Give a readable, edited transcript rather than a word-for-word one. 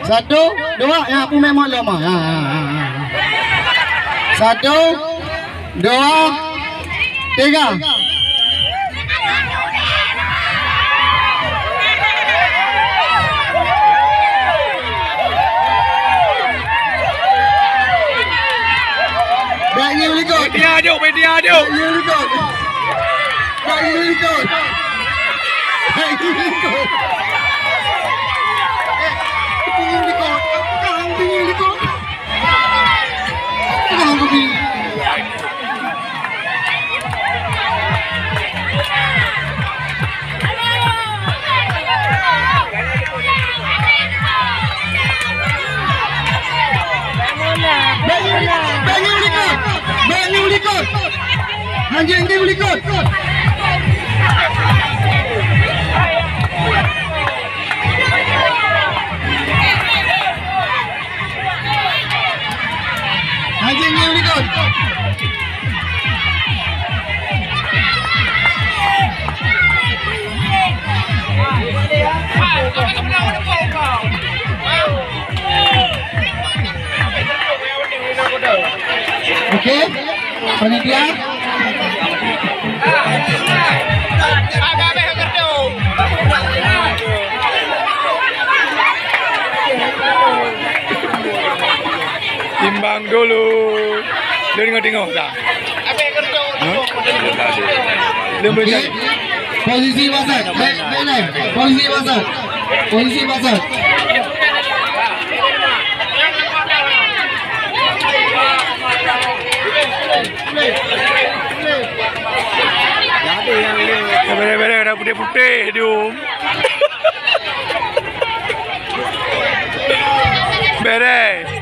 Satu, dua, yang aku memang lama. Satu, dua, tiga. Baiknya berikut. Media aduk. Baiknya berikut. Baiknya berikut. Baiknya berikut. Pingin berikut. Kang pingin berikut. Kang pingin. Banyak berikut. Anjing berikut. Anjing berikut. Okey, panitia. Timbang dulu. Dia tengok tak? Okey. Posisi masak. Baik. Posisi masak. Beres-beres dah putih-putih dia. Beres.